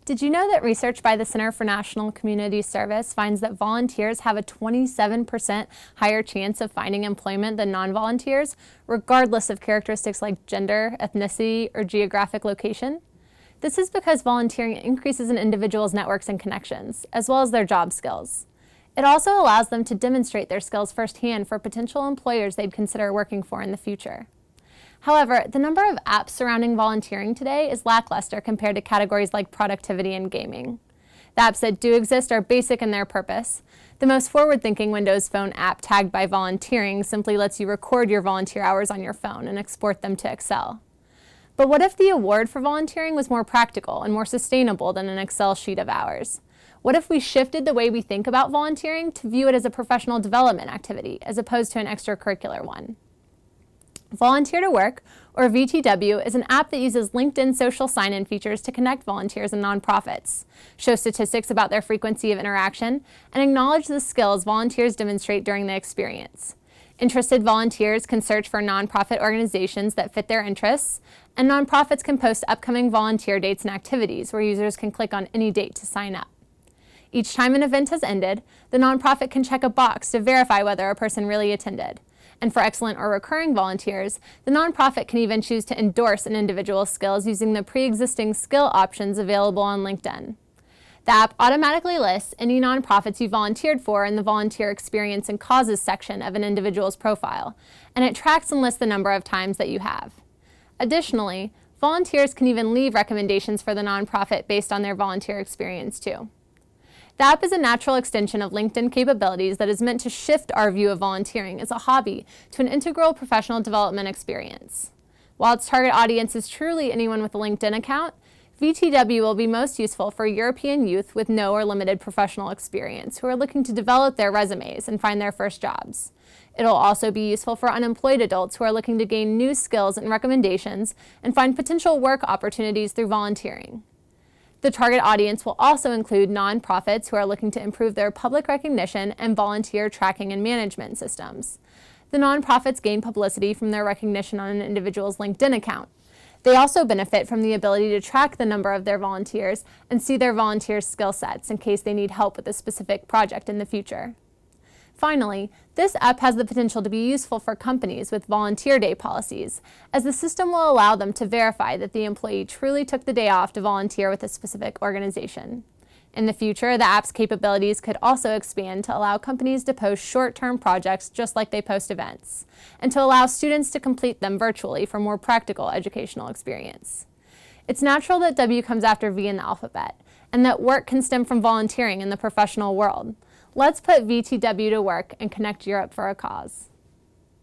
Did you know that research by the Center for National Community Service finds that volunteers have a 27% higher chance of finding employment than non-volunteers, regardless of characteristics like gender, ethnicity, or geographic location? This is because volunteering increases an individual's networks and connections, as well as their job skills. It also allows them to demonstrate their skills firsthand for potential employers they'd consider working for in the future. However, the number of apps surrounding volunteering today is lackluster compared to categories like productivity and gaming. The apps that do exist are basic in their purpose. The most forward-thinking Windows Phone app tagged by volunteering simply lets you record your volunteer hours on your phone and export them to Excel. But what if the award for volunteering was more practical and more sustainable than an Excel sheet of hours? What if we shifted the way we think about volunteering to view it as a professional development activity as opposed to an extracurricular one? Volunteer to Work, or V2W, is an app that uses LinkedIn social sign-in features to connect volunteers and nonprofits, show statistics about their frequency of interaction, and acknowledge the skills volunteers demonstrate during the experience. Interested volunteers can search for nonprofit organizations that fit their interests, and nonprofits can post upcoming volunteer dates and activities where users can click on any date to sign up. Each time an event has ended, the nonprofit can check a box to verify whether a person really attended. And for excellent or recurring volunteers, the nonprofit can even choose to endorse an individual's skills using the pre-existing skill options available on LinkedIn. The app automatically lists any nonprofits you volunteered for in the volunteer experience and causes section of an individual's profile, and it tracks and lists the number of times that you have. Additionally, volunteers can even leave recommendations for the nonprofit based on their volunteer experience too. The app is a natural extension of LinkedIn capabilities that is meant to shift our view of volunteering as a hobby to an integral professional development experience. While its target audience is truly anyone with a LinkedIn account, V2W will be most useful for European youth with no or limited professional experience who are looking to develop their resumes and find their first jobs. It'll also be useful for unemployed adults who are looking to gain new skills and recommendations and find potential work opportunities through volunteering. The target audience will also include nonprofits who are looking to improve their public recognition and volunteer tracking and management systems. The nonprofits gain publicity from their recognition on an individual's LinkedIn account. They also benefit from the ability to track the number of their volunteers and see their volunteers' skill sets in case they need help with a specific project in the future. Finally, this app has the potential to be useful for companies with volunteer day policies, as the system will allow them to verify that the employee truly took the day off to volunteer with a specific organization. In the future, the app's capabilities could also expand to allow companies to post short-term projects just like they post events, and to allow students to complete them virtually for more practical educational experience. It's natural that W comes after V in the alphabet, and that work can stem from volunteering in the professional world. Let's put V2W to work and connect Europe for a cause.